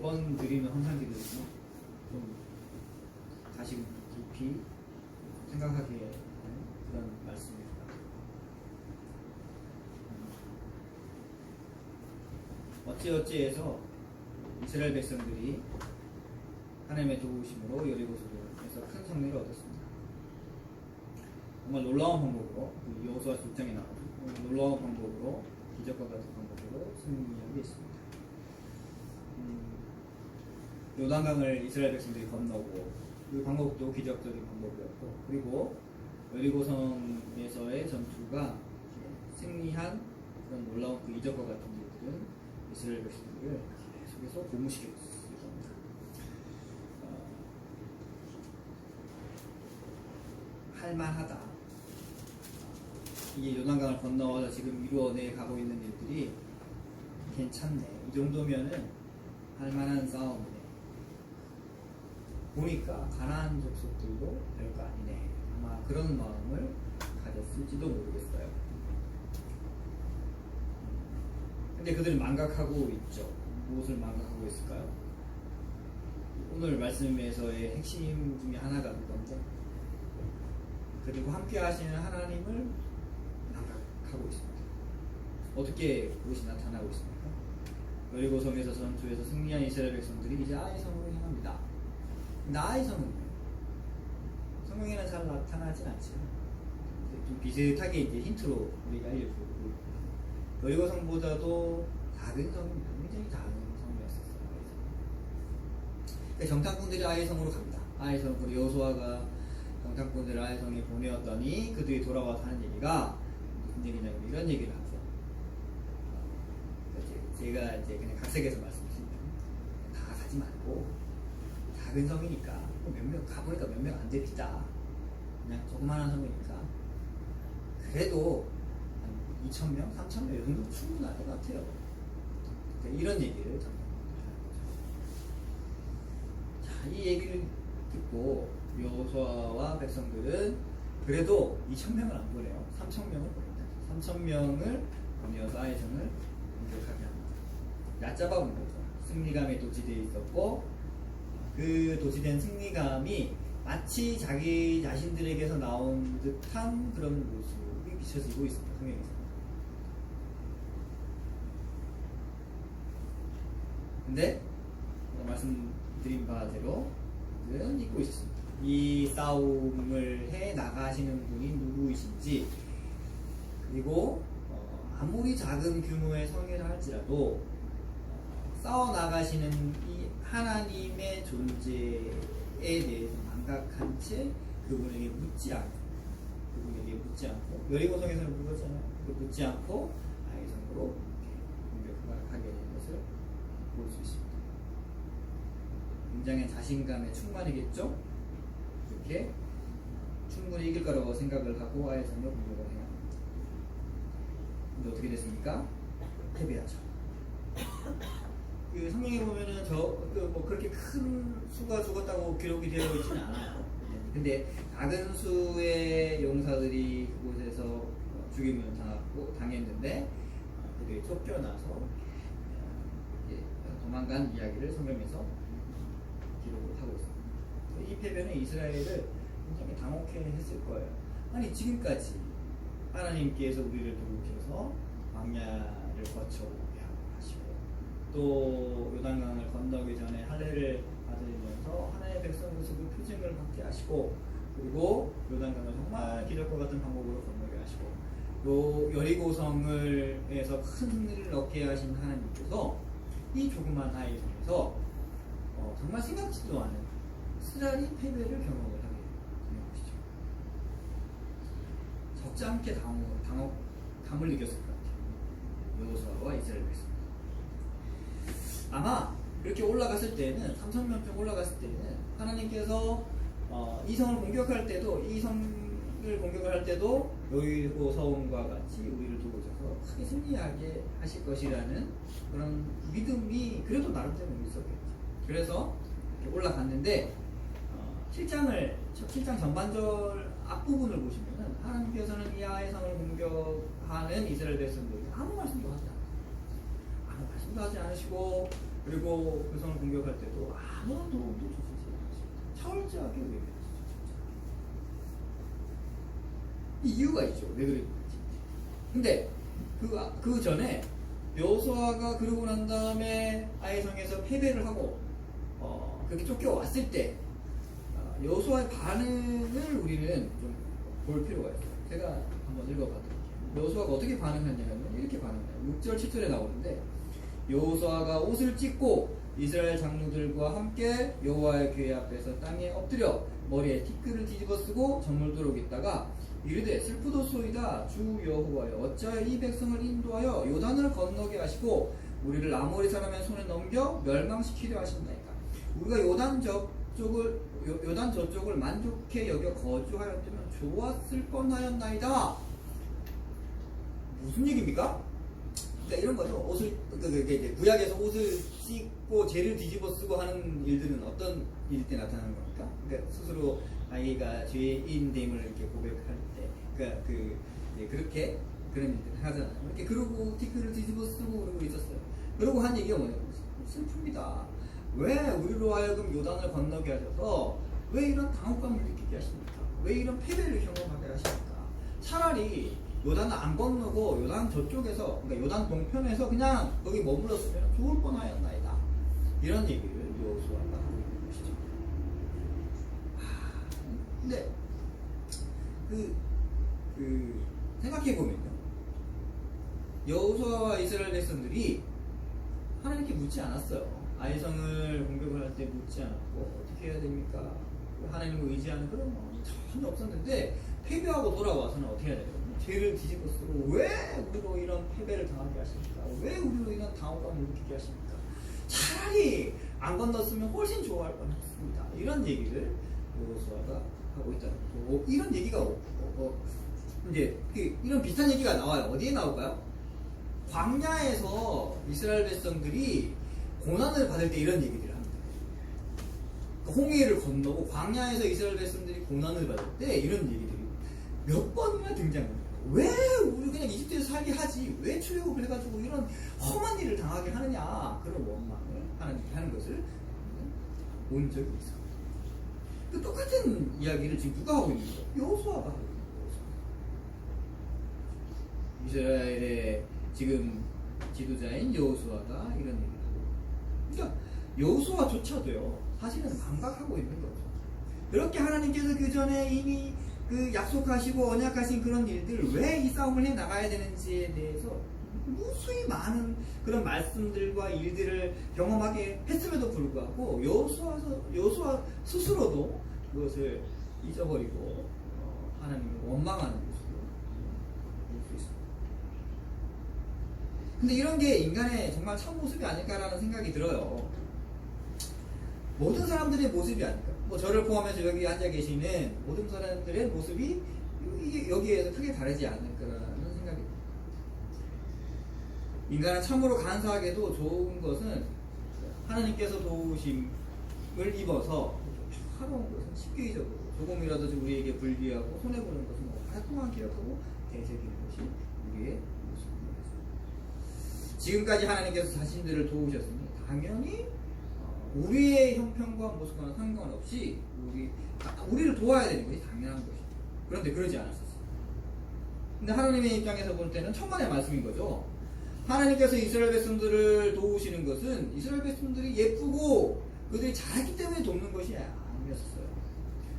매번 드리는 헌상기도지만 좀 다시 깊이 생각하게 하는 그런 말씀입니다. 어찌어찌해서 이스라엘 백성들이 하나님의 도우심으로 여리고에서 큰 승리를 얻었습니다. 정말 놀라운 방법으로 여호수아 6장에 나오는 놀라운 방법으로 기적과 같은 방법으로 승리하게 있습니다. 요단강을 이스라엘 백성들이 건너고 그 방법도 기적적인 방법이었고 그리고 여리고성에서의 전투가 승리한 그런 놀라운 그 이적과 같은 일들은 이스라엘 백성들을 계속해서 고무시켰을 겁니다. 할만하다. 이게 요단강을 건너와서 지금 이루어내 가고 있는 일들이 괜찮네. 이 정도면은 할만한 싸움이네. 보니까 가나안 족속들도 별거 아니네. 아마 그런 마음을 가졌을지도 모르겠어요. 근데 그들은 망각하고 있죠. 무엇을 망각하고 있을까요? 오늘 말씀에서의 핵심 중에 하나가 그건데, 그리고 함께 하시는 하나님을 망각하고 있습니다. 어떻게 그것이 나타나고 있습니까? 여리고성에서 전투에서 승리한 이스라엘 백성들이 이제 아이 성으로 향합니다. 근데 아이 성은 성경에는 잘 나타나진 않지만 좀 비슷하게 이제 힌트로 우리가 알려주고, 여리고성보다도 작은 성입니다. 굉장히 작은 성이었었어요. 정탐꾼들이 아이 성으로 갑니다. 아이 성으로 여호수아가 정탐꾼들을 아이 성에 보내었더니 그들이 돌아와서 하는 얘기가 무슨 얘기냐면 이런 얘기를 하죠. 제가 이제 그냥 각색해서 말씀드리면 다 가지 말고 작은 성이니까 몇 명 가보니까 몇 명 안 됩니다. 그냥 조그마한 성이니까 그래도 한 2,000명, 3,000명 이 정도 충분할 것 같아요. 이런 얘기를 하는 거죠. 자, 이 얘기를 듣고 여호수아와 백성들은 그래도 2,000명을 안 보내요. 3,000명을 보냅니다. 3,000명을 보내어서 아이 성을 공격하게 합니다. 얕잡아 본 거죠. 승리감에 도취되어 있었고, 그 도취된 승리감이 마치 자기 자신들에게서 나온 듯한 그런 모습이 비춰지고 있습니다. 성경에서. 근데 말씀드린 바대로 그들은 잊고 있었습니다. 이 싸움을 해 나가시는 분이 누구이신지, 그리고 아무리 작은 규모의 성이라 할지라도 싸워 나가시는 이 하나님의 존재에 대해서 망각한 채 그분에게 묻지 않고 여리고성에서는 그거잖아요. 묻지 않고 아이성으로 공격하게 된 것을 볼 수 있습니다. 굉장히 자신감에 충만이겠죠? 이렇게 충분히 이길 거라고 생각을 하고 아이성으로 공격을 해요. 근데 어떻게 됐습니까? 패배하죠. 그 성경에 보면은 뭐 그렇게 큰 수가 죽었다고 기록이 되어 있지는 않아요. 근데 작은 수의 용사들이 그곳에서 죽임을 당했는데 그들이 쫓겨나서 도망간 이야기를 성경에서 기록을 하고 있습니다. 이 패배는 이스라엘을 굉장히 당혹해 했을 거예요. 아니 지금까지 하나님께서 우리를 도우셔서 광야를 거쳐오게 하시고, 또 요단강을 건너기 전에 할례를 받으면서 하나님의 백성으로서 그 표징을 받게 하시고, 그리고 요단강을 정말 기적과 같은 방법으로 건너게 하시고, 또 여리고성에서 큰 승리를 얻게 하신 하나님께서 이 조그만 아이 성에서 정말 생각지도 않은 쓰라리 패배를 경험을 하게 되는 것이죠. 적지 않게 담을 느꼈을 것 같아요. 여호수아와 이스라엘 백성. 아마 이렇게 올라갔을 때는 3,000명쯤 올라갔을 때는 하나님께서 이 성을 공격할 때도, 이 성을 공격할 때도 여리고성과 같이 우리를 도우셔서 크게 승리하게 하실 것이라는 그런 믿음이 그래도 나름대로 있었겠죠. 그래서 이렇게 올라갔는데 7장 전반절 앞부분을 보시면은 하나님께서는 이 아이 성을 공격하는 이스라엘 백성들에게 아무 말씀도 하지 않으시고 그리고 그 성을 공격할 때도 아무런 도움도 주시지 않으십니다. 철저하게 외면하시죠. 이유가 있죠. 왜 그랬는지. 근데 그 전에 여호수아가 그러고 난 다음에 아이성에서 패배를 하고 그렇게 쫓겨왔을 때 여호수아의 반응을 우리는 좀 볼 필요가 있어요. 제가 한번 읽어봐드릴게요. 여호수아가 어떻게 반응했냐면 이렇게 반응해요. 6절 7절에 나오는데 여호수아가 옷을 찢고 이스라엘 장로들과 함께 여호와의 궤 앞에서 땅에 엎드려 머리에 티끌을 뒤집어 쓰고 저물도록 있다가 이르되 슬프도소이다 주 여호와여 어찌하여 이 백성을 인도하여 요단을 건너게 하시고 우리를 아모리 사람의 손에 넘겨 멸망시키려 하신다니까. 우리가 요단 저쪽을 만족해 여겨 거주하였다면 좋았을 뻔하였나이다. 무슨 얘기입니까? 그러니까 이런 거죠. 구약에서 옷을 찢고 죄를 뒤집어 쓰고 하는 일들은 어떤 일 때 나타나는 겁니까? 그러니까 스스로 아이가 죄인됨을 이렇게 고백할 때, 그렇게 그런 일들을 하잖아요. 이렇게 그러고 티끌을 뒤집어 쓰고 그러고 있었어요. 그러고 한 얘기가 뭐냐면 슬픕니다. 왜 우리로 하여금 요단을 건너게 하셔서 왜 이런 당혹감을 느끼게 하십니까? 왜 이런 패배를 경험하게 하십니까? 차라리 요단을 안 건너고 요단 저쪽에서, 그러니까 요단 동편에서 그냥 거기 머물렀으면 좋을 뻔하였나이다. 이런 얘기를 여호수아가 하고 있는 것이죠. 근데 생각해 보면요, 여호수아와 이스라엘 백성들이 하나님께 묻지 않았어요. 아이성을 공격을 할 때 묻지 않았고 어떻게 해야 됩니까? 하나님을 의지하는 그런 마음이 전혀 없었는데 패배하고 돌아와서는 어떻게 해야 되거든요? 죄를 뒤집어 쓰고 왜 우리로 이런 패배를 당하게 하십니까? 왜 우리로 이런 당혹감을 느끼게 하십니까? 차라리 안 건넜으면 훨씬 좋아할 뻔했습니다. 이런 얘기를 여호수아가 하고 있다는 거고, 이런 얘기가 이제 이런 비슷한 얘기가 나와요. 어디에 나올까요? 광야에서 이스라엘 백성들이 고난을 받을 때 이런 얘기들을 합니다. 홍해를 건너고 광야에서 이스라엘 백성들이 고난을 받을 때 이런 얘기들이 몇 번이나 등장합니다. 왜 우리 그냥 이집트에서 살게 하지? 왜 출애굽을 해가지고 이런 험한 일을 당하게 하느냐? 그런 원망을 하는 것을 본 적이 있습니다. 그 똑같은 이야기를 지금 누가 하고 있는 거죠? 여호수아가 하고 있는 거죠. 이스라엘의 지금 지도자인 여호수아가 이런 얘기를 하고, 그러니까 여호수아조차도요 사실은 망각하고 있는 거죠. 그렇게 하나님께서 그 전에 이미 그 약속하시고 언약하신 그런 일들 왜 이 싸움을 해 나가야 되는지에 대해서 무수히 많은 그런 말씀들과 일들을 경험하게 했음에도 불구하고 여호수아 스스로도 그것을 잊어버리고 하나님을 원망하는 모습을 볼 수 있습니다. 근데 이런 게 인간의 정말 참모습이 아닐까라는 생각이 들어요. 모든 사람들의 모습이 아닐까. 뭐 저를 포함해서 여기 앉아 계시는 모든 사람들의 모습이 여기에서 크게 다르지 않을 거라는 생각이 듭니다. 인간은 참으로 간사하게도 좋은 것은 하나님께서 도우심을 입어서 평화로운 것은 쉽게적으로 조금이라도 우리에게 불리하고 손해보는 것은 오랫동안 기억하고 되새기는 것이 우리의 모습입니다. 지금까지 하나님께서 자신들을 도우셨으니 당연히 우리의 형편과 모습과는 상관없이 우리를 도와야 되는 것이 당연한 것이죠. 그런데 그러지 않았었어요. 근데 하나님의 입장에서 볼 때는 천만의 말씀인 거죠. 하나님께서 이스라엘 백성들을 도우시는 것은 이스라엘 백성들이 예쁘고 그들이 잘했기 때문에 돕는 것이 아니었어요.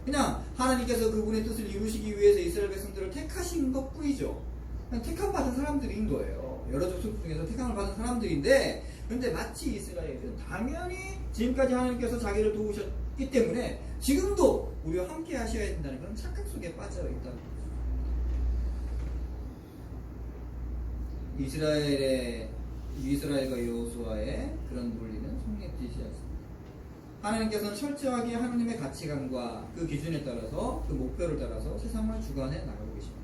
그냥 하나님께서 그분의 뜻을 이루시기 위해서 이스라엘 백성들을 택하신 것 뿐이죠. 그냥 택함 받은 사람들인 거예요. 여러 족속 중에서 택함을 받은 사람들인데, 그런데 마치 이스라엘은 당연히 지금까지 하나님께서 자기를 도우셨기 때문에 지금도 우리와 함께 하셔야 된다는 그런 착각 속에 빠져 있다는 거죠. 이스라엘과 여호수아의 그런 논리는 성립되지 않습니다. 하나님께서는 철저하게 하나님의 가치관과 그 기준에 따라서 그 목표를 따라서 세상을 주관해 나가고 계십니다.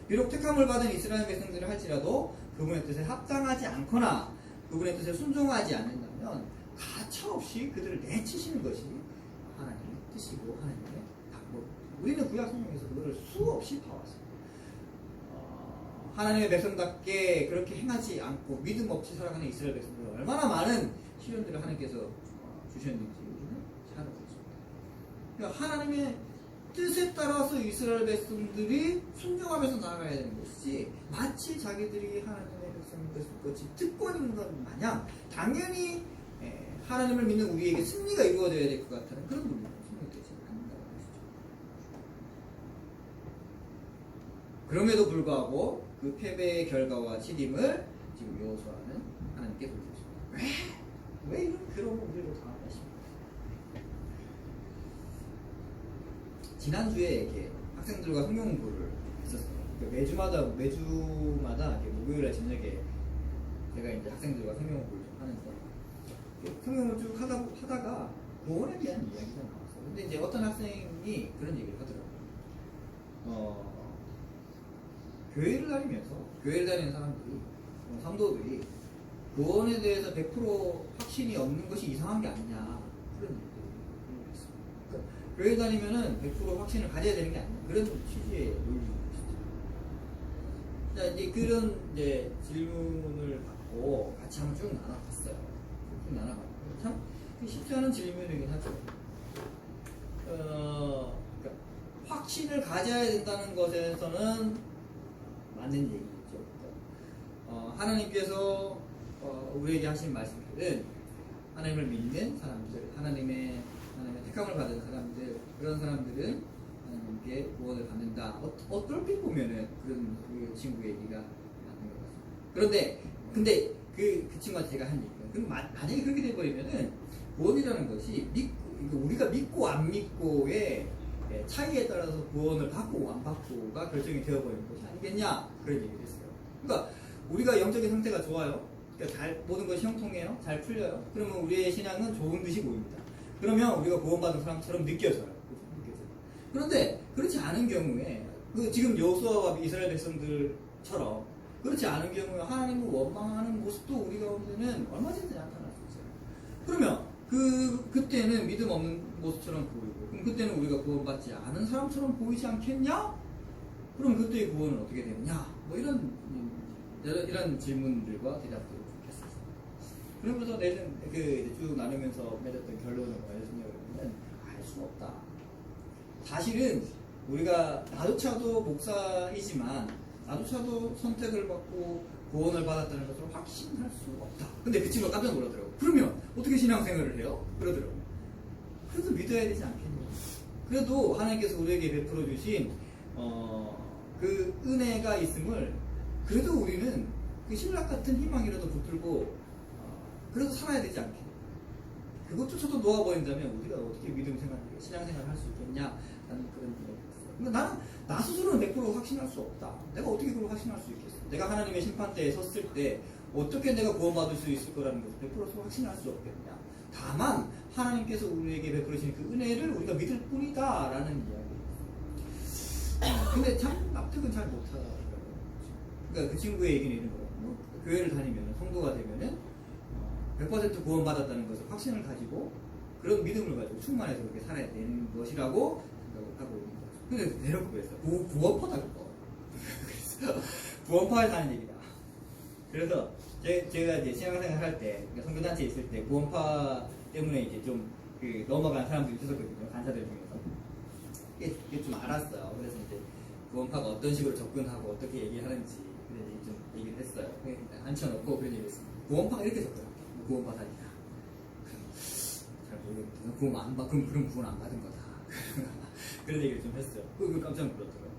비록 택함을 받은 이스라엘 백성들을 할지라도 그분의 뜻에 합당하지 않거나 그분의 뜻에 순종하지 않는다면 가차없이 그들을 내치시는 것이 하나님의 뜻이고 하나님의 방법입니다. 우리는 구약 성경에서 그것을 수없이 봐왔습니다. 하나님의 백성답게 그렇게 행하지 않고 믿음 없이 살아가는 이스라엘 백성들 얼마나 많은 시련들을 하나님께서 주셨는지 우리는 잘 알고 있습니다. 그러니까 하나님의 뜻에 따라서 이스라엘 백성들이 순종하면서 나아가야 되는 것이지 마치 자기들이 하나님의 백성들같이 특권인 것 마냥 당연히 하나님을 믿는 우리에게 승리가 이루어져야 될 것 같다는 그런 논리는 성립되지 않는다는 것이죠. 그럼에도 불구하고 그 패배의 결과와 책임을 지금 여호수아는 하나님께 돌리고 있습니다. 왜 이런 괴로움을 우리로 당하다 싶습니다. 지난주에 이렇게 학생들과 성경 공부를 했었어요. 그러니까 매주마다 목요일날 저녁에 제가 이제 학생들과 성경 공부를 좀 하는데 성경을 쭉 하다가 구원에 대한 이야기가 나왔어요. 근데 이제 어떤 학생이 그런 얘기를 하더라고요. 교회를 다니는 사람들이, 성도들이 구원에 대해서 100% 확신이 없는 것이 이상한 게 아니냐. 그런 얘기를 했어요. 그러니까 교회 다니면은 100% 확신을 가져야 되는 게 아니냐. 그런 취지의 논리인 것이죠. 자, 이제 그런 이제 질문을 받고 같이 한번 쭉 나눠봤어요. 참 쉽지 않은 질문이긴 하죠. 그러니까 확신을 가져야 된다는 것에서는 맞는 얘기죠. 하나님께서 우리에게 하신 말씀들은 하나님을 믿는 사람들, 하나님의 택함을 받은 사람들, 그런 사람들은 하나님께 구원을 받는다. 어떨 보면은 그런 그 친구 얘기가 맞는 것 같습니다. 근데 그 친구한테 제가 한 얘기가 그럼 만약에 그렇게 돼버리면은 구원이라는 것이 우리가 믿고 안 믿고의 차이에 따라서 구원을 받고 안 받고가 결정이 되어버리는 것이 아니겠냐 그런 얘기를 했어요. 그러니까 우리가 영적인 상태가 좋아요. 그러니까 모든 것이 형통해요. 잘 풀려요. 그러면 우리의 신앙은 좋은 듯이 보입니다. 그러면 우리가 구원받은 사람처럼 느껴져요. 그런데 그렇지 않은 경우에 지금 여호수아와 이스라엘 백성들처럼 그렇지 않은 경우에 하나님을 원망하는 모습도 우리 가운데는 얼마든지 나타날 수 있어요. 그러면 그때는 믿음 없는 모습처럼 보이고 그럼 그때는 우리가 구원받지 않은 사람처럼 보이지 않겠냐? 그럼 그때의 구원은 어떻게 되느냐? 뭐 이런 질문들과 대답들을 했었어요. 그러면서 쭉 나누면서 맺었던 결론은 뭐였냐면 알 수 없다. 사실은 우리가 나조차도 목사이지만 나조차도 선택을 받고 구원을 받았다는 것을 확신할 수 없다. 근데 그 친구가 깜짝 놀라더라고요. 그러면 어떻게 신앙생활을 해요? 그러더라고요. 그래도 믿어야 되지 않겠니? 그래도 하나님께서 우리에게 베풀어 주신 그 은혜가 있음을 그래도 우리는 그 신락 같은 희망이라도 붙들고 그래도 살아야 되지 않겠니? 그것조차도 놓아버린다면 우리가 어떻게 신앙생활을 할 수 있겠냐? 라는 그런 생각이 들었어요. 근데 나는 나 스스로는 100% 확신할 수 없다. 내가 어떻게 그걸 확신할 수 있겠어? 내가 하나님의 심판대에 섰을 때 어떻게 내가 구원받을 수 있을 거라는 것을 100% 확신할 수 없겠냐. 다만 하나님께서 우리에게 베풀으신 그 은혜를 우리가 믿을 뿐이다 라는 이야기. 근데 참 납득은 잘 못하더라고요. 그러니까 그 친구의 얘기는 이런 거예요. 교회를 다니면 성도가 되면은 100% 구원받았다는 것을 확신을 가지고 그런 믿음을 가지고 충만해서 그렇게 살아야 되는 것이라고 생각을 하고 있는 거죠. 근데 대놓고 그랬어요. 구원파다 그거. 그래서 구원파에 사는 얘기다. 그래서 제가 이제 신앙생활 할 때, 그러니까 선교단체에 있을 때 구원파 때문에 이제 좀 넘어간 사람들이 있었거든요. 간사들 중에서. 이게 좀 알았어요. 그래서 이제 구원파가 어떤 식으로 접근하고 어떻게 얘기하는지 좀 얘기를 했어요. 앉혀놓고 그런 얘기를 했습니다. 구원파가 이렇게 접근할게. 구원받았냐? 잘 모르겠는데 구원 안 받, 그럼 구원 안 받은 거다. 그런 얘기를 좀 했어요. 그거 깜짝 놀랐더라고요.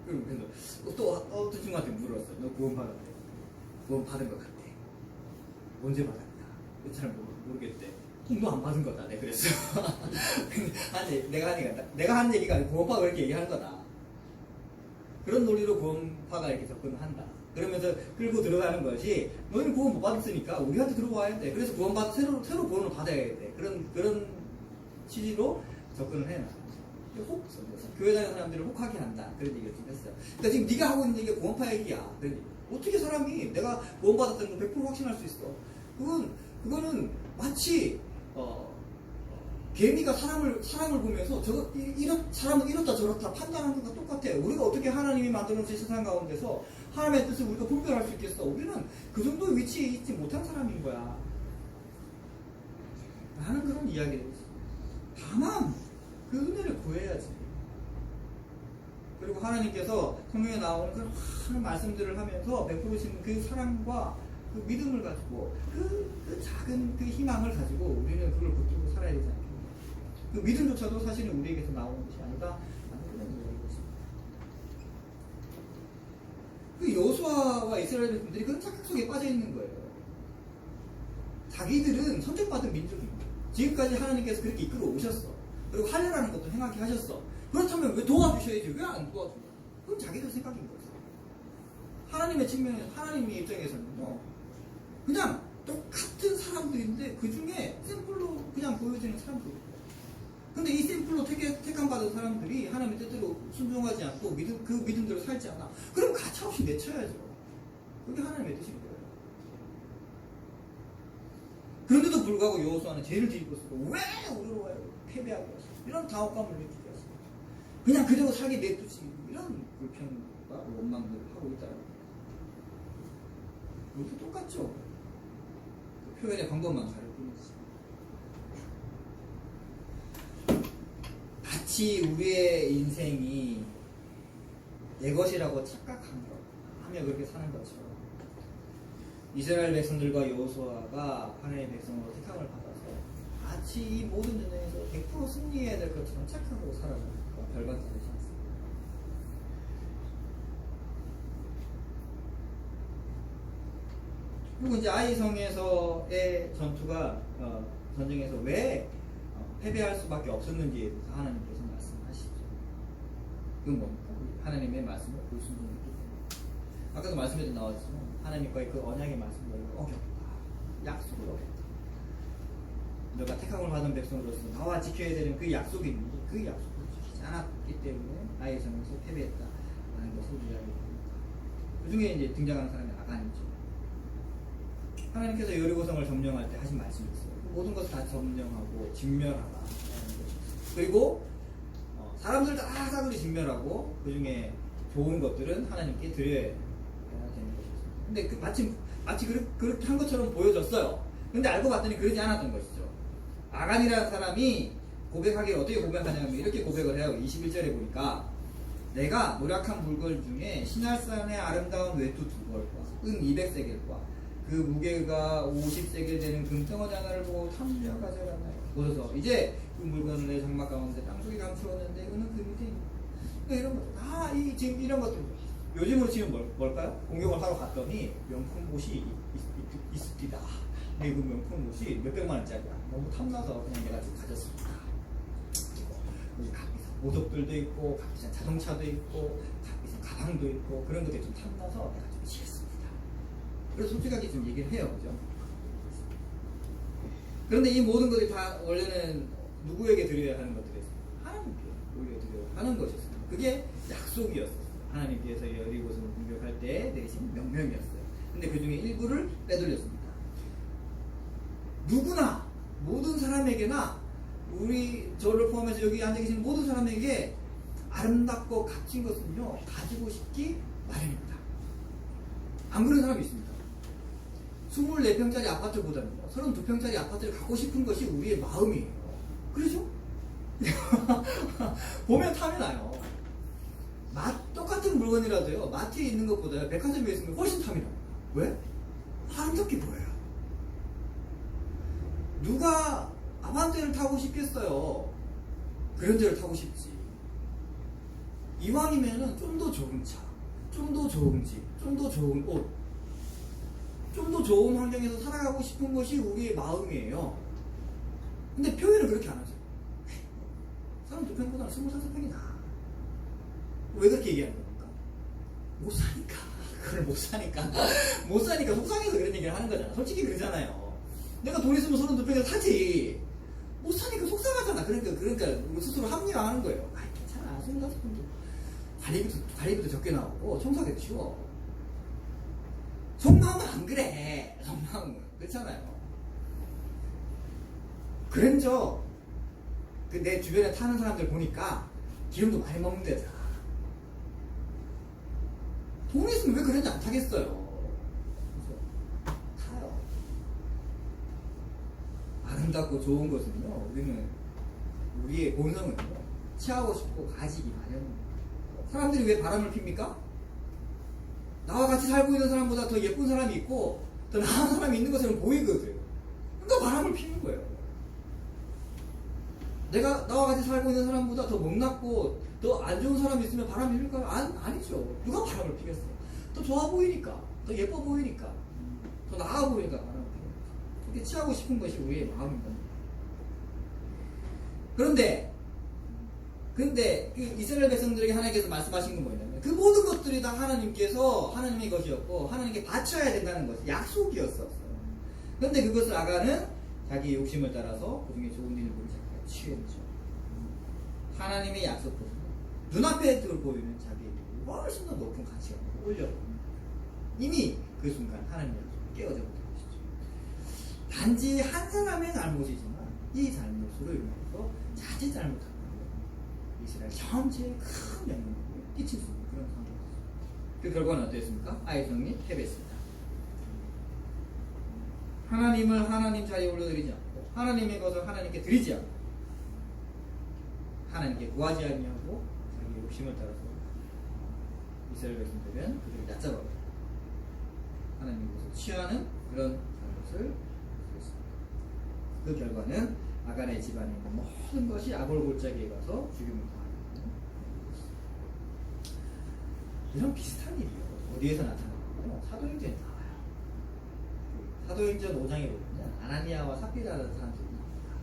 그래서 또 어떤 친구한테 물었어요. 너 구원 받았대? 구원 받은 것 같대. 언제 받았냐? 잘 모르겠대. 너 안 받은 거다. 내가 그랬어요. 내가 한 얘기가 아니고 구원파가 그렇게 얘기하는 거다. 그런 논리로 구원파가 이렇게 접근을 한다. 그러면서 끌고 들어가는 것이 너희는 구원 못 받았으니까 우리한테 들어와야 돼. 그래서 새로 구원을 받아야 돼. 그런 취지로 접근을 해놔. 교회 다니는 사람들을 혹하게 한다. 그런 얘기를 좀 했어요. 그러니까 지금 네가 하고 있는 얘기가 구원파 얘기야. 어떻게 사람이 내가 구원받았다는 걸 100% 확신할 수 있어? 그거는 마치 개미가 사람을 보면서 사람은 이렇다 저렇다 판단하는 것과 똑같아. 우리가 어떻게 하나님이 만들어놓은 세상 가운데서 하나님의 뜻을 우리가 분별할 수 있겠어? 우리는 그 정도 위치에 있지 못한 사람인 거야. 나는 그런 이야기를 했어. 다만 그 은혜를 구해야지. 그리고 하나님께서 성경에 나오는 그런 많은 말씀들을 하면서 베풀으시는 그 사랑과 그 믿음을 가지고 그 작은 그 희망을 가지고 우리는 그걸 붙들고 살아야 되지 않겠냐. 그 믿음조차도 사실은 우리에게서 나오는 것이 아니다. 라는 그런 이야기입니다. 그 여호수아와 이스라엘 백성들이 그런 착각 속에 빠져 있는 거예요. 자기들은 선택받은 민족입니다. 지금까지 하나님께서 그렇게 이끌어 오셨어. 그리고 하려라는 것도 행하게 하셨어. 그렇다면 왜 도와주셔야지? 왜 안 도와주냐? 그건 자기들 생각인 거죠. 하나님의 측면에서, 하나님의 입장에서는요, 그냥 똑같은 사람들인데 그 중에 샘플로 그냥 보여지는 사람들이에요. 근데 이 샘플로 택함받은 사람들이 하나님의 뜻대로 순종하지 않고 그 믿음대로 살지 않아. 그럼 가차없이 내쳐야죠. 그게 하나님의 뜻인 거예요. 그런데도 불구하고 여호수아는 죄를 짓고 쓰고 왜 우리로 와요? 패배하게 하시고 이런 다혹감을 느끼게 하시고 그냥 그대로 살게 내두지 이런 불평과 원망들을 하고 있다는 거예요. 우리도 똑같죠. 그 표현의 방법만 다를 뿐이지. 마치 우리의 인생이 내 것이라고 착각한 것 하며 그렇게 사는 것처럼 이스라엘 백성들과 여호수아가 하나님의 백성으로 택함을 받아서 마치 이 모든 전쟁에서 100% 승리해야 될 것처럼 착각하고 살아가는 것과 별반 다르지 않습니다. 그리고 이제 아이성에서의 전투가 전쟁에서 왜 패배할 수밖에 없었는지에 대해서 하나님께서 말씀하시죠. 그건 뭡니까? 하나님의 말씀을 불순종했기 때문에. 아까도 말씀에도 나왔지만 하나님과의 그 언약의 말씀을 어겼다. 약속을 어겼다. 너가 택함을 받은 백성으로서 나와 지켜야 되는 그 약속이 있는데 그 약속을 지키지 않았기 때문에 아이성에서 패배했다라는 것을 이야기합니다. 그 중에 이제 등장하는 사람이 아간이죠. 하나님께서 여리고성을 점령할 때 하신 말씀이 있어요. 모든 것을 다 점령하고 진멸하라. 그리고 사람들 다 싸그리 진멸하고 그 중에 좋은 것들은 하나님께 드려야 되는 것이죠. 근데 마치 그렇게 한 것처럼 보여졌어요. 근데 알고 봤더니 그러지 않았던 것이죠. 아간이라는 사람이 고백하기를 어떻게 고백하냐면 이렇게 고백을 해요. 21절에 보니까 내가 노력한 물건 중에 시날산의 아름다운 외투 2벌과 은 200세겔과 그 무게가 50세겔 되는 금덩어리 하나를 보고 탐내어 가져가나요. 보셔서 이제 그 물건을 내 장막 가운데 땅속에 감추었는데 은은 그 밑에 있는 이런 것들 지금 이런 것들 요즘으로 치면 뭘까요? 공격을 하러 갔더니 명품 옷이 있습니다. 근데 그 명품 옷이 몇백만 원짜리야. 너무 탐나서 그냥 내가 좀 가졌습니다. 그리고 값비싼 보석들도 있고 값비싼 자동차도 있고 값비싼 가방도 있고 그런 것들이 좀 탐나서 내가 좀 지겠습니다. 그래서 솔직하게 좀 얘기를 해요. 그죠? 그런데 이 모든 것들이 다 원래는 누구에게 드려야 하는 것들이었어요? 하나님께 우리가 드려야 하는 것이었어요. 그게 약속이었어요. 하나님께서 여리고성을 공격할 때 내리신 명령이었어요. 근데 그 중에 일부를 빼돌렸습니다. 누구나 모든 사람에게나 저를 포함해서 여기 앉아 계신 모든 사람에게 아름답고 값진 것은요 가지고 싶기 마련입니다. 안 그런 사람이 있습니다. 24평짜리 아파트보다는요 32평짜리 아파트를 갖고 싶은 것이 우리의 마음이에요. 그렇죠? 보면 탐이 나요. 똑같은 물건이라도요 마트에 있는 것보다 백화점에 있으면 훨씬 탐이 납니다. 왜? 아름답게 보여요. 누가 아반떼를 타고 싶겠어요? 그랜저를 타고 싶지. 이왕이면은 좀 더 좋은 차, 좀 더 좋은 집, 좀 더 좋은 옷, 좀 더 좋은 환경에서 살아가고 싶은 것이 우리의 마음이에요. 근데 표현을 그렇게 안 하죠. 32평보다는 25평이 나아. 왜 그렇게 얘기하는 겁니까? 못 사니까. 그걸 못 사니까 속상해서 그런 얘기를 하는 거잖아. 솔직히 그러잖아요. 내가 돈 있으면 32평을 사지. 못 사니까 속상하잖아. 그러니까 우리 스스로 합리화하는 거예요. 아, 괜찮아. 25평도 관리비도 적게 나오고 청소하기도 쉬워. 속마음은 안 그래. 속마음은 그렇잖아요. 그랜저 그 내 주변에 타는 사람들 보니까 기름도 많이 먹는 데잖아. 돈 있으면 왜 그런지 안 타겠어요. 그래서 타요. 아름답고 좋은 것은요, 우리의 본성은요, 취하고 싶고 가지기 마련입니다. 사람들이 왜 바람을 핍니까? 나와 같이 살고 있는 사람보다 더 예쁜 사람이 있고 더 나은 사람이 있는 것처럼 보이거든. 그러니까 바람을 피는 거예요. 내가 나와 같이 살고 있는 사람보다 더 못났고 더 안 좋은 사람이 있으면 바람이 필까요? 아니죠. 누가 바람을 피겠어? 더 좋아 보이니까, 더 예뻐 보이니까, 더 나아 보이니까 바람을 피는 거죠. 그렇게 취하고 싶은 것이 우리의 마음인 겁니다. 그런데 그 이스라엘 백성들에게 하나님께서 말씀하신 건 뭐냐면 그 모든 것들이 다 하나님께서 하나님의 것이었고 하나님께 바쳐야 된다는 것이 약속이었었어요. 그런데 그것을 아간은 자기 욕심을 따라서 그 중에 좋은 일을 보기 자기가 취했죠. 하나님의 약속보다 눈앞에 보이는 자기의 일을 훨씬 더 높은 가치가 올려버립니다. 이미 그 순간 하나님의 약속을 깨어져 버린 것이죠. 단지 한 사람의 잘못이지만 이 잘못으로 인해서 자칫 잘못한 이스라엘 전체에 큰 영향을 끼칠 수 있는 그런 상황이었습니다. 그 결과는 어땠습니까? 아이성이 패배했습니다. 하나님을 하나님 자리에 올려드리지 않고 하나님의 것을 하나님께 드리지 않고 하나님께 구하지 아니하고 자기의 욕심을 따라서 이스라엘 백성들은 그들을 얕잡아버립니다. 하나님의 것을 취하는 그런 잘못을 했습니다. 그 결과는 아간의 집안에 있는 모든 것이 아골골짜기에 가서 죽임을 당하는 이런 비슷한 일이요. 어디에서 나타나냐면 사도행전에 나와요. 사도행전 5장에 보면 아나니아와 삽비라는 사람들이 나옵니다.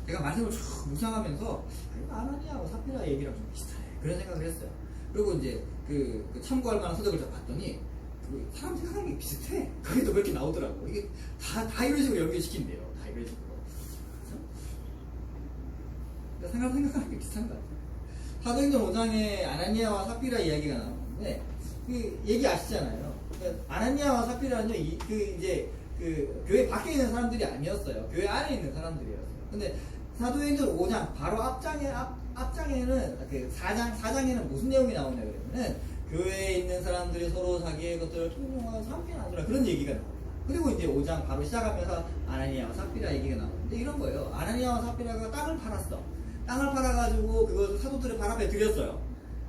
제가 말씀을 쭉 묵상하면서 아나니아와 삽비라 얘기랑 좀 비슷해 그런 생각을 했어요. 그리고 이제 그 참고할 만한 서적을 좀 봤더니 그 사람 생각하는 게 비슷해. 거기도 그렇게 나오더라고. 이게 다 이런 식으로 연결시킨대요. 다 이런 식으로. 그래서 생각하는 게 비슷한 것 같아요. 사도행전 5장에 아나니아와 삽비라 이야기가 나오는데 그 얘기 아시잖아요. 아나니아와 삽비라는요, 그 교회 밖에 있는 사람들이 아니었어요. 교회 안에 있는 사람들이었어요. 근데 사도행전 5장 바로 앞장에는 그 4장에는 무슨 내용이 나오냐 그러면은 교회에 있는 사람들이 서로 자기의 것들을 통용하여서 함께 나누라 그런 얘기가 나옵니다. 그리고 이제 5장 바로 시작하면서 아나니아와 삽비라 얘기가 나오는데 이런 거예요. 아나니아와 삽비라가 땅을 팔았어. 땅을 팔아가지고 그것을 사도들의 발 앞에 드렸어요.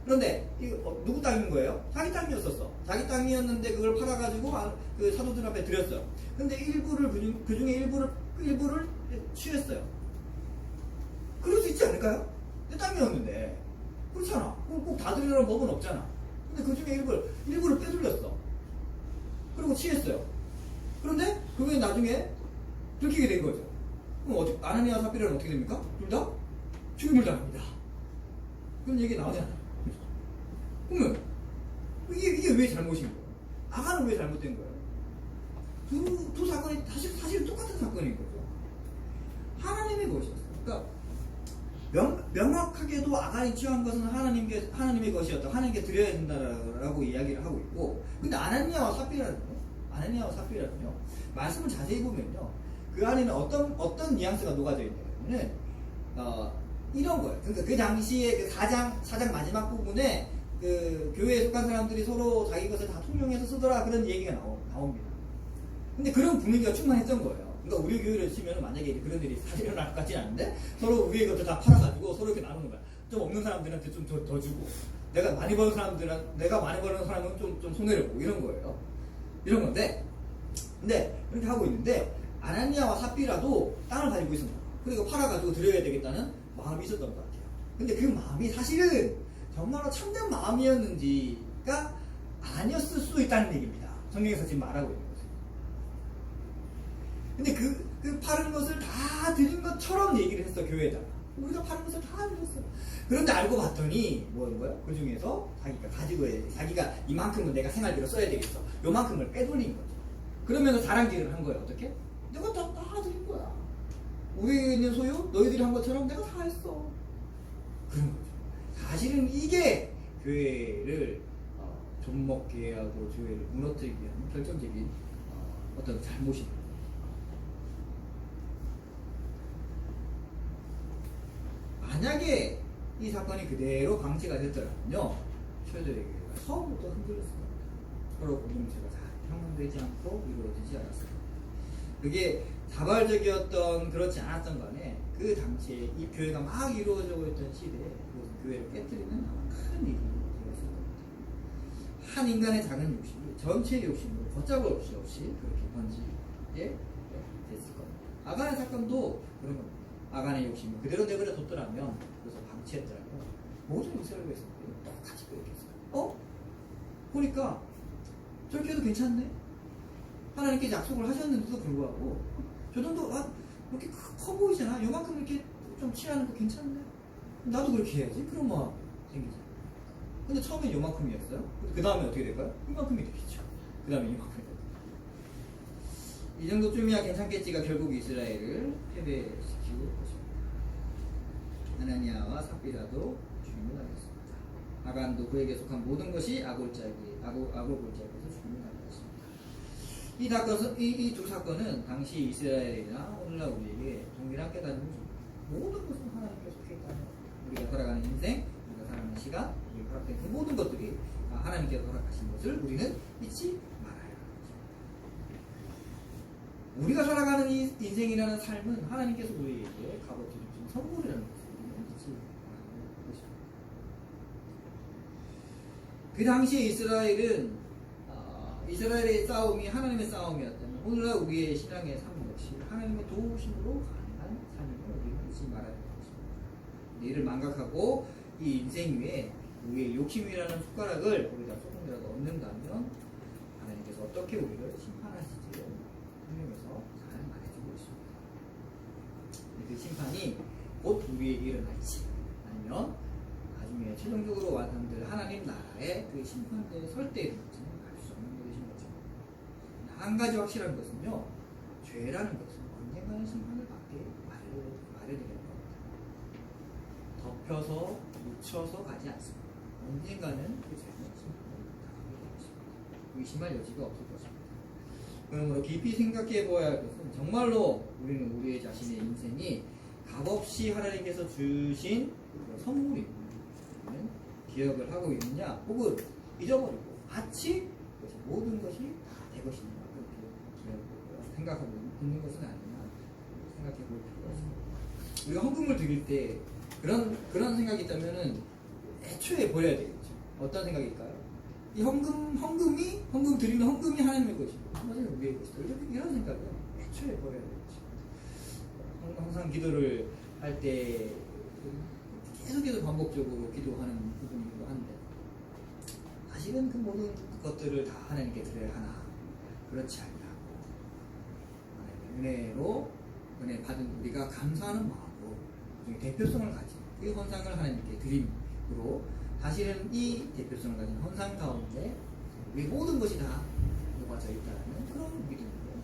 그런데 이거 누구 땅인 거예요? 자기 땅이었었어. 자기 땅이었는데 그걸 팔아가지고 그 사도들 앞에 드렸어요. 근데 그 중에 일부를 취했어요. 그럴 수 있지 않을까요? 내 땅이었는데 그렇잖아. 꼭 다 드리라는 법은 없잖아. 근데 그 중에 일부를 빼돌렸어. 그리고 취했어요. 그런데 그게 나중에 들키게 된 거죠. 그럼 아나니아와 삽비라는 어떻게 됩니까? 둘 다 죽임을 당합니다. 그런 얘기 나오잖아요. 그러면 이게 왜 잘못인 거예요? 아간은 왜 잘못된 거예요? 두 사건이 사실 똑같은 사건인 거죠. 하나님의 것이었어요. 그러니까 명확하게도 아간이 취한 것은 하나님의 것이었다. 하나님께 드려야 된다라고 이야기를 하고 있고, 근데 아나니아와 삽비라는요, 말씀을 자세히 보면요, 그 안에는 어떤 뉘앙스가 녹아져 있냐면은 이런 거예요. 그러니까 그 당시에 그 4장 마지막 부분에 그 교회에 속한 사람들이 서로 자기 것을 다 통용해서 쓰더라 그런 얘기가 나옵니다. 근데 그런 분위기가 충만했던 거예요. 그러니까 우리 교회를 치면 만약에 그런 일이 사실 일어날 것 같지는 않은데 서로 우리의 것들 다 팔아가지고 서로 이렇게 나누는 거야. 좀 없는 사람들한테 좀 더 주고 내가 많이 버는 사람은 좀 손해를 보고 이런 거예요. 이런 건데 근데 그렇게 하고 있는데 아나니아와 삽비라도 땅을 가지고 있었나. 그리고 팔아가지고 드려야 되겠다는 마음이 있었던 것 같아요. 근데 그 마음이 사실은 정말로 참된 마음이었는지가 아니었을 수도 있다는 얘기입니다. 성경에서 지금 말하고 있는 거죠. 근데 그 파는 것을 다 드린 것처럼 얘기를 했어, 교회에다가. 우리가 파는 것을 다 드렸어요. 그런데 알고 봤더니 뭐인 거예요? 그 중에서 자기가 이만큼은 내가 생활비로 써야 되겠어. 요만큼을 빼돌린 거죠. 그러면서 자랑질을 한 거예요. 어떻게? 내가 다 드린 거야. 우리에 있는 소유 너희들이 한 것처럼 내가 다 했어. 그런 거죠. 사실은 이게 교회를 좀먹게 하고 교회를 무너뜨리게 하는 결정적인 어떤 잘못입니다. 만약에 이 사건이 그대로 방치가 됐더라면요, 초대교회가 처음부터 흔들렸을 겁니다. 서로 공동체가 잘 형성되지 않고 이루어지지 않았습니다. 그게 자발적이었던 그렇지 않았던 간에 그 당시에 이 교회가 막 이루어지고 있던 시대에 교회를 깨뜨리는 아마 큰 일이 되었을 겁니다. 한 인간의 작은 욕심이 전체의 욕심으로 걷잡을 없이 그렇게 번지게 됐을 겁니다. 아간의 사건도 그런 겁니다. 아간의 욕심을 그대로 내버려 뒀더라면, 그래서 방치했더라면 모든 이스라엘 백성들이 똑같이 그렇게 했어요. 보니까 저렇게 해도 괜찮네? 하나님께 약속을 하셨는데도 불구하고 저 정도 이렇게 커 보이잖아. 요만큼 이렇게 좀 취하는 거 괜찮네? 나도 그렇게 해야지. 그런 마음 생기잖아. 근데 처음엔 요만큼이었어요. 그 다음에 어떻게 될까요? 이만큼이 되겠죠. 그 다음에 이만큼이 되겠죠. 이 정도쯤이야 괜찮겠지가 결국 이스라엘을 패배시키고 것입니다. 하나니아와 삽비라도 죽임을 당했습니다. 아간도 그에게 속한 모든 것이 아골골짜기에서 죽임을 당했습니다. 이 두 사건은 당시 이스라엘이나 오늘날 우리에게 동일한 깨달음을 줍니다. 모든 것은 하나님께 속해 있다는 겁니다. 우리가 살아가는 인생, 우리가 살아가는 시간, 우리가 허락된 그 모든 것들이 하나님께서 허락하신 것을 우리는 잊지 말아야 합니다. 우리가 살아가는 이 인생이라는 삶은 하나님께서 우리에게 값어치 주신 선물이라는 것을 우리는 잊지 말아야 것입니다. 그 당시에 이스라엘의 싸움이 하나님의 싸움이었다면 오늘날 우리의 신앙의 삶 역시 하나님의 도우심으로 가능한 삶임을 우리는 잊지 말아야 할 것입니다. 이를 망각하고 이 인생 위에 우리의 욕심이라는 숟가락을 우리가 조금이라도 얻는다면 하나님께서 어떻게 우리를 심판하실지를 성경에서 잘 말해주고 있습니다. 그 심판이 곧 우리에게 일어날지 아니면 나중에 최종적으로 완성될 하나님 나라의 그 심판대에 설 때 일어날지는 알 수 없는 것인 거죠. 한 가지 확실한 것은요, 죄라는 것은 언젠가는 심판을 받게 마련이 될 겁니다. 덮여서 묻혀서 가지 않습니다. 언젠가는 그 죄는 심판을 당하게 될 것입니다. 의심할 여지가 없을 것입니다. 그러므로 깊이 생각해 보아야 할 것은 정말로 우리는 우리의 자신의 인생이 값없이 하나님께서 주신 선물입니다. 기억을 하고 있느냐, 혹은 잊어버리고 마치 모든 것이 다 내 것이냐, 그렇게 생각하고 있는 것은 아니냐 생각해 볼 필요가 있습니다. 우리가 헌금을 드릴 때 그런 생각이 있다면은 애초에 버려야 되겠죠. 어떤 생각일까요? 이 헌금 드리는 헌금이 하나님의 것이고 나머지는 우리의 것이다. 이런 생각은 애초에 버려야 되겠죠. 항상 기도를 할 때 계속해서 반복적으로 기도하는 부분이기도 한데 사실은 그 모든 것들을 다 하나님께 드려야 하나? 그렇지 않냐고. 은혜로 은혜 받은 우리가 감사하는 마음으로 대표성을 가진 그 헌상을 하나님께 드림으로 사실은 이 대표성을 가진 헌상 가운데 우리 모든 것이 다 녹아져 있다는 그런 믿음으로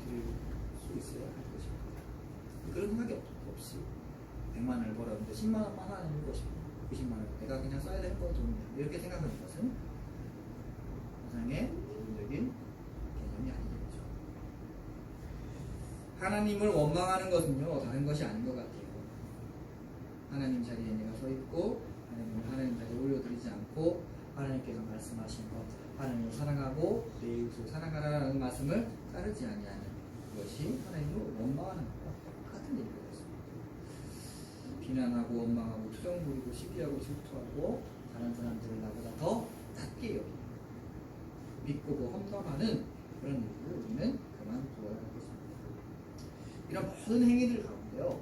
드릴 수 있어야 할 것입니다. 그런 생각이 없이 100만 원을 벌었는데 10만 원만 하는 것입니다. 90만 원 내가 그냥 써야 되는 거 돈이야. 이렇게 생각하는 것은 세상의 기본적인 개념이 아니겠죠. 하나님을 원망하는 것은요 다른 것이 아닌 것 같아요. 하나님 자리에 내가 서 있고 하나님 자리에 올려드리지 않고 하나님께서 말씀하신 것, 하나님을 사랑하고 내 이웃을 사랑하라는 말씀을 따르지 아니하는 그것이 하나님을 원망하는 것과 똑같은 얘기가 있습니다. 비난하고 원망하고 투정 부리고 시기하고 질투하고 다른 사람들을 나보다 더 낮게 여기고 믿고 험담하는 그런 일을 우리는 그만두어야 하겠습니다. 이런 모든 행위들 가운데요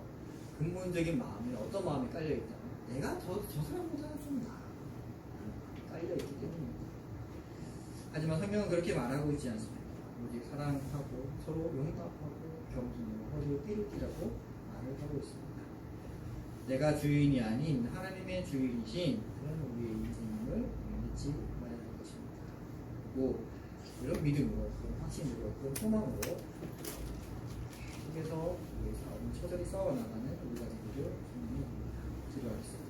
근본적인 마음에 어떤 마음이 깔려있다면 내가 저 사람보다 좀 나아 깔려있기 때문입니다. 하지만 성경은 그렇게 말하고 있지 않습니다. 오직 사랑하고 서로 용납하고 겸손으로 허리를 띠르띠라고 말을 하고 있습니다. 내가 주인이 아닌 하나님의 주인이신 그런 우리의 인생을 믿지 말아야 할 것입니다. 그리고 이런 믿음으로, 그런 확신으로, 그런 소망으로 계속해서 우리의 싸움, 처절히 싸워나가는 우리가 되기를 주님이 기도하겠습니다.